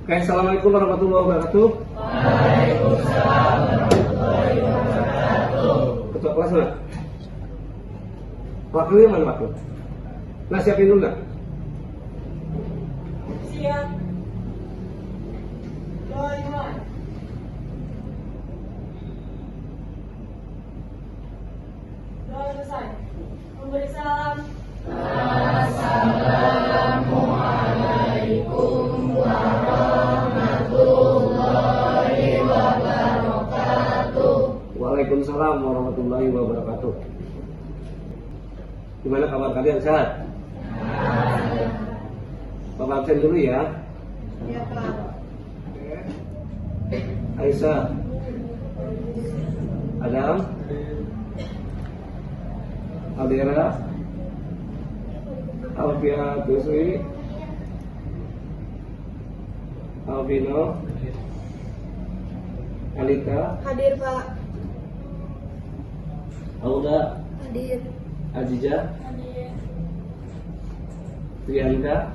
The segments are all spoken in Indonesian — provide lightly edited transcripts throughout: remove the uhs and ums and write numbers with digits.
Oke, assalamualaikum warahmatullahi wabarakatuh. Waalaikumsalam warahmatullahi wabarakatuh. Ketua kelas mana? Wakilnya mana wakil? Nah, siapin dulu nak. Siap. Iman. Doa selesai. Memberi salam. Assalamualaikum warahmatullahi wabarakatuh. Waalaikumsalam warahmatullahi wabarakatuh. Gimana kabar kalian, sehat? Bapak absen dulu ya. Ya, Pak. Aisyah, Adam, Aldera, Alfia Tuswi, Alvino, Alika, Hadir, Pak. Auda, Hadir. Aziza, Hadir. Trianka,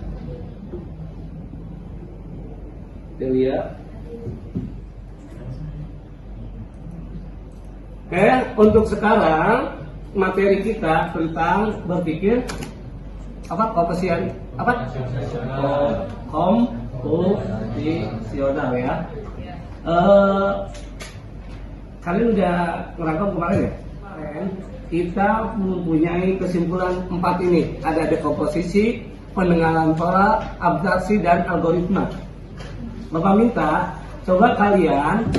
Delia. Oke, untuk sekarang materi kita tentang berpikir apa komposisi apa komposisional ya. Kalian udah ngerangkum kemarin ya? Kemarin kita mempunyai kesimpulan 4 ini. Ada dekomposisi, pendengaran pola, abstraksi, dan algoritma. Bapak minta coba kalian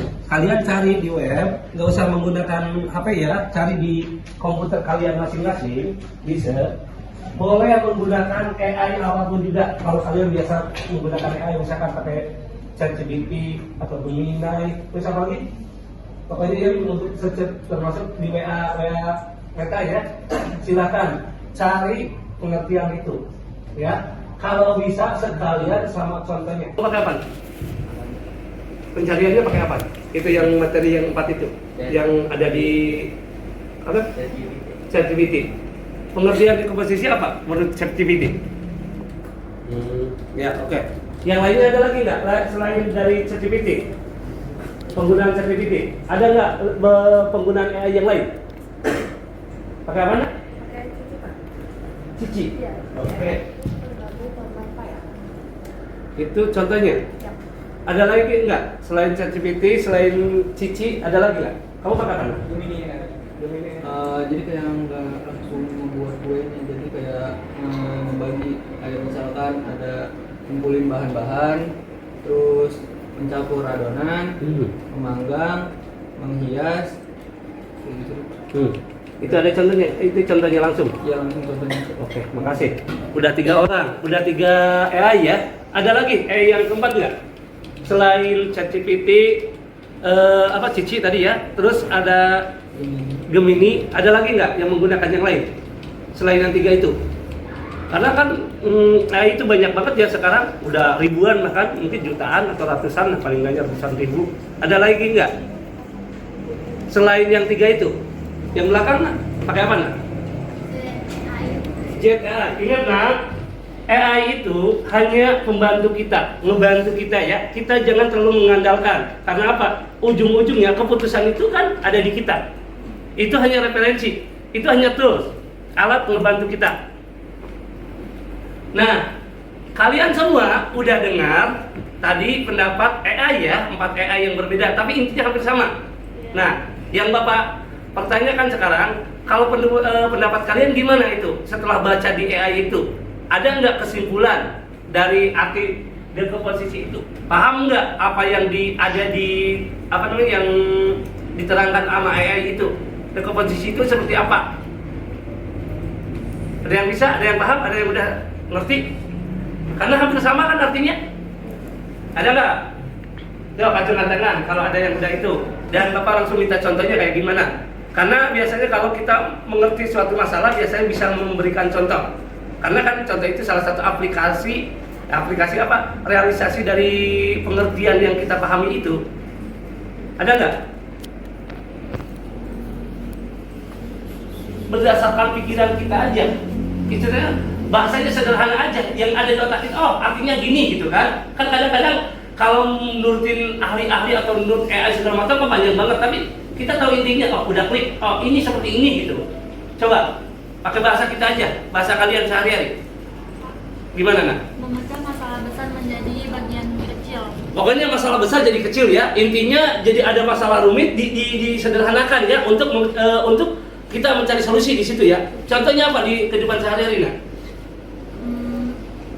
cari di web, nggak usah menggunakan HP ya, cari di komputer kalian masing-masing, bisa. Boleh menggunakan AI apapun juga. Kalau kalian biasa menggunakan AI, misalkan pakai ChatGPT atau Gemini, terus apa lagi? Pokoknya yang untuk termasuk di WA mereka ya. Silakan cari pengertian itu, ya. Kalau bisa sekalian sama contohnya. Pakai apa? Pencariannya pakai apa? Itu yang materi yang 4 itu, yang ada di apa? ChatGPT. Pengertian komposisi apa menurut ChatGPT? Ya, oke. Yang lainnya ada lagi nggak selain dari ChatGPT? Penggunaan ChatGPT ada nggak penggunaan AI yang lain? Pakai apa? Pakai Cici, Pak. Cici. Iya. Oke. Pak. Itu contohnya. Ya. Ada lagi nggak selain ChatGPT, selain Cici, ada lagi nggak? Kamu pakai apa? Gemini. Jadi kayak nggak langsung membuat kuenya, jadi kayak membagi, kayak misalkan ada ngumpulin bahan-bahan, terus mencampur adonan, memanggang, menghias, kayak gitu. Itu ada contohnya, itu contohnya langsung. Ya langsung contohnya. Oke, makasih. Udah 3 orang, udah 3 AI ya. Ada lagi AI yang keempat nggak? Selain ChatGPT, apa Cici tadi ya. Terus ada Gemini, ada lagi nggak yang menggunakan yang lain selain yang 3 itu? Karena kan AI itu banyak banget ya sekarang, udah ribuan bahkan, mungkin jutaan atau ratusan, paling banyak ratusan ribu. Ada lagi nggak selain yang 3 itu? Yang belakang pakai apa nak? Jet AI. Ingat nak, AI itu hanya pembantu kita, ngebantu kita ya. Kita jangan terlalu mengandalkan. Karena apa? Ujung-ujungnya keputusan itu kan ada di kita. Itu hanya referensi, itu hanya tools, alat ngebantu kita. Nah, kalian semua udah dengar tadi pendapat AI ya, 4 AI yang berbeda, tapi intinya hampir sama. Nah, yang Bapak pertanyakan sekarang, kalau pendapat kalian gimana itu setelah baca di AI itu? Ada nggak kesimpulan dari arti dekomposisi itu? Paham nggak apa yang ada di apa namanya yang diterangkan sama AI itu? Dekomposisi itu seperti apa? Ada yang bisa, ada yang paham, ada yang udah ngerti? Karena hampir sama kan artinya. Ada nggak? Coba acungkan tangan kalau ada yang udah itu. Dan Bapak langsung minta contohnya kayak gimana? Karena biasanya kalau kita mengerti suatu masalah biasanya bisa memberikan contoh. Karena kan contoh itu salah satu aplikasi apa? Realisasi dari pengertian yang kita pahami itu. Ada nggak? Berdasarkan pikiran kita aja. Istilahnya bahasanya sederhana aja. Yang ada di otak kita, oh artinya gini gitu kan. Kan kadang-kadang kalau menurutin ahli-ahli atau menurut AI segala macam kan panjang banget, tapi kita tahu intinya. Oh, udah klik, oh ini seperti ini gitu. Coba pakai bahasa kita aja, bahasa kalian sehari-hari. Gimana nak? Memecah masalah besar menjadi bagian kecil. Pokoknya masalah besar jadi kecil ya. Intinya jadi ada masalah rumit disederhanakan ya untuk kita mencari solusi di situ ya. Contohnya apa di kehidupan sehari-hari nak?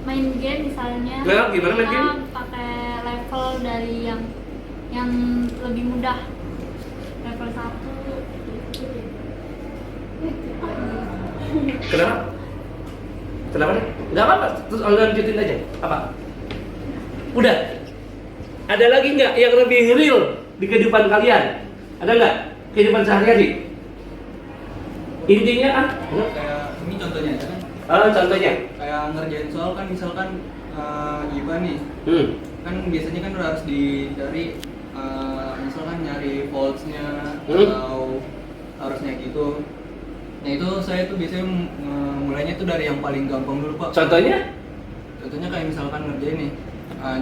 Main game misalnya. Nah, gimana main game? Kita pakai level dari yang lebih mudah. Level 1. Kenapa? Kenapa nih? Gak apa-apa, terus lanjutin aja. Apa? Udah. Ada lagi nggak yang lebih real di kehidupan kalian? Ada nggak? Kehidupan sehari-hari? Intinya Kayak ini contohnya aja kan. contohnya. Kayak ngerjain soal kan misalkan IPA nih. Hmm. Kan biasanya kan harus dicari misalkan nyari voltsnya Hmm. atau harusnya gitu. Nah itu saya tuh biasanya mulainya tuh dari yang paling gampang dulu Pak. Contohnya? Contohnya kayak misalkan ngerjain nih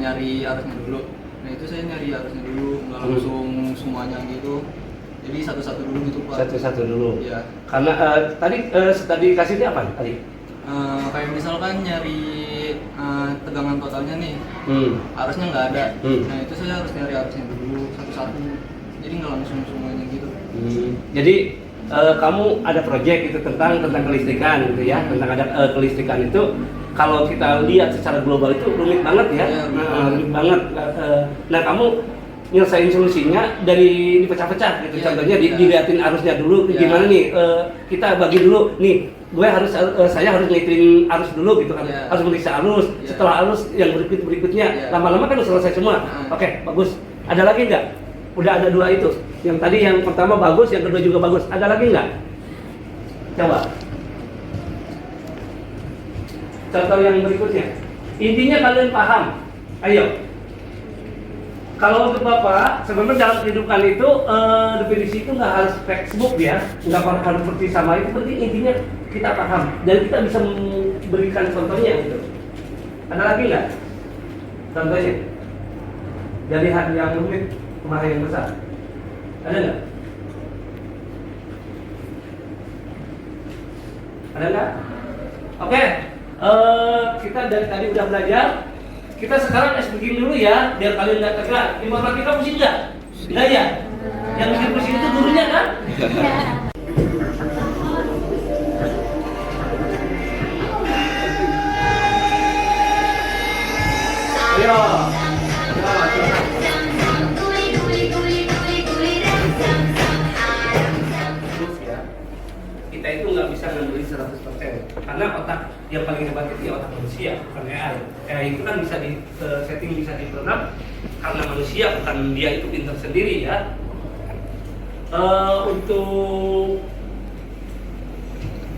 nyari arusnya dulu. Nah itu saya nyari arusnya dulu, nggak langsung semuanya gitu. Jadi satu-satu dulu gitu Pak. Satu-satu dulu. Iya. Karena tadi kasihnya apa tadi? Kayak misalkan nyari tegangan totalnya nih, arusnya nggak ada. Nah itu saya harus nyari arusnya dulu satu-satu. Jadi nggak langsung semuanya gitu. Jadi kamu ada proyek itu tentang kelistrikan gitu ya, tentang ada kelistrikan itu kalau kita lihat secara global itu rumit banget ya, Ya, rumit banget. Nah kamu nyelesain solusinya dari dipecah-pecah gitu, Ya, contohnya kita- dilihatin arusnya dulu, Ya. gimana nih kita bagi dulu nih. Saya harus ngitrin arus dulu gitu kan, Ya. harus meriksa arus, Ya. setelah arus yang berikutnya, Ya. lama-lama kan udah selesai semua. Oke, bagus. Ada lagi nggak? Udah ada 2 itu. Yang tadi yang pertama bagus, yang kedua juga bagus. Ada lagi nggak? Coba. Contoh yang berikutnya. Intinya kalian paham. Ayo. Kalau untuk Bapak, sebenarnya dalam kehidupan itu definisi itu nggak harus textbook ya, nggak harus seperti sama itu. Penting intinya kita paham dan kita bisa memberikan contohnya gitu. Ada lagi nggak? Contohnya dari hati yang rumit kemarin yang besar. Ada nggak? Ada nggak? Oke. Kita dari tadi udah belajar. Kita sekarang bikin dulu ya, biar kalian nggak tegang. Di matematika pusing nggak? Nggak ya? Yang bikin pusing itu gurunya kan? Ayo. Terus ya, kita itu nggak bisa ngambil 100% karena otak yang paling hebat itu ya otak manusia, bukan AI. AI itu kan bisa di setting, bisa diprogram karena manusia, bukan dia itu pintar sendiri ya. Untuk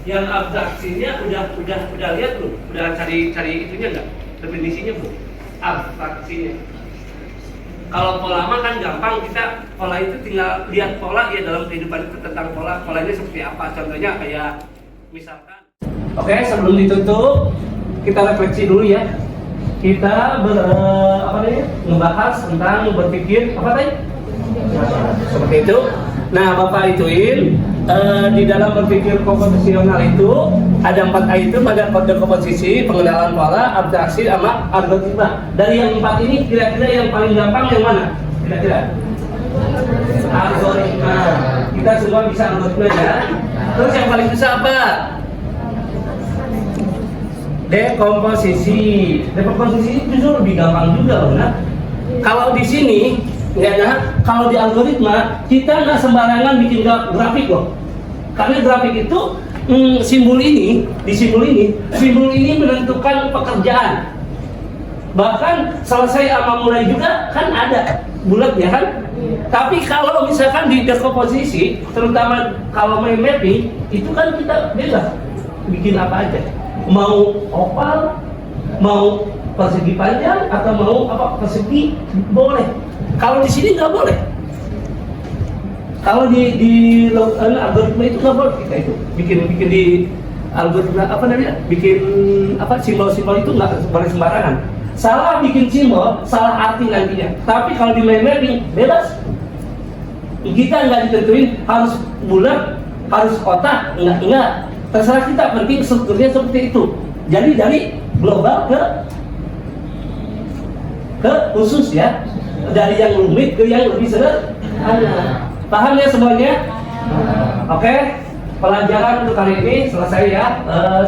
yang abstraksinya udah lihat belum? Udah cari itunya nggak? Definisinya belum? Abstraksinya. Kalau pola mah kan gampang, kita pola itu tinggal lihat pola ya dalam kehidupan itu tentang polanya seperti apa. Contohnya kayak misalkan. Oke, sebelum ditutup kita refleksi dulu ya. Kita ngebahas tentang berpikir apa tadi? Seperti itu. Nah, Bapak ituin di dalam berpikir komposisional itu ada 4 A itu pada kode komposisi, pengenalan pola, abstraksi, sama algoritma. Dari yang 4 ini kira-kira yang paling gampang yang mana? Kira-kira? Algoritma. Kita semua bisa algoritma ya. Terus yang paling susah apa? Dekomposisi. Dekomposisi justru lebih gampang juga loh, nah. Kalau di sini ya, nah, kalau di algoritma kita nggak sembarangan bikin grafik loh, karena grafik itu simbol ini menentukan pekerjaan. Bahkan selesai sama mulai juga kan ada bulat ya kan. Tapi kalau misalkan di dekomposisi, terutama kalau main mapping, itu kan kita bebas bikin apa aja, mau oval, mau persegi panjang atau mau apa persegi boleh. Kalau di sini nggak boleh. Kalau di algoritma itu nggak boleh kita itu bikin di algoritma apa namanya, bikin apa simbol-simbol itu nggak boleh sembarangan. salah bikin simbol, salah arti nantinya. Tapi kalau di mind mapping bebas. Kita nggak ditentuin harus bulat, harus kotak, enggak. Terserah kita, penting strukturnya seperti itu. Jadi dari global ke khusus ya, dari yang rumit ke yang lebih sederhana. Paham ya semuanya? Oke, pelajaran untuk kali ini selesai ya.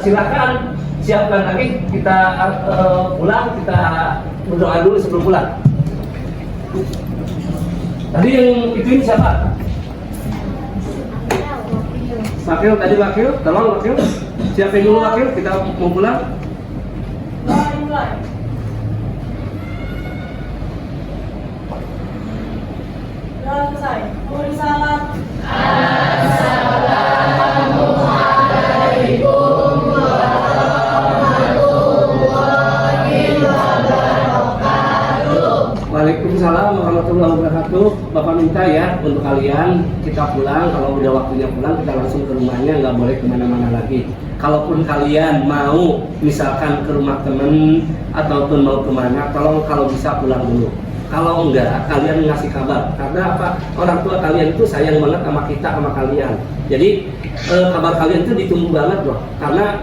Silakan siapkan lagi, kita pulang, kita berdoa dulu sebelum pulang. Tadi yang itu ini siapa? Wakil, tadi wakil, tolong wakil. Siapin dulu wakil, kita mau pulang. Mulai. Udah selesai. Memberi salam. Waalaikumsalam warahmatullahi wabarakatuh. Bapak minta ya untuk kalian, kita pulang, kalau udah waktunya pulang kita langsung ke rumahnya, nggak boleh kemana-mana lagi. Kalaupun kalian mau misalkan ke rumah temen ataupun mau kemana, tolong kalau bisa pulang dulu. Kalau enggak, kalian ngasih kabar. Karena apa? Orang tua kalian itu sayang banget sama kita, sama kalian. Jadi kabar kalian itu ditunggu banget loh. Karena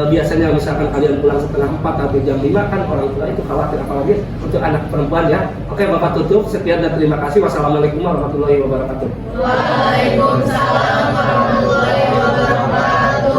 biasanya misalkan kalian pulang setengah 4 atau jam 5 kan orang tua itu khawatir, apalagi untuk anak perempuan ya. Oke, Bapak tutup. Sekian dan terima kasih. Wassalamualaikum warahmatullahi wabarakatuh. Waalaikumsalam warahmatullahi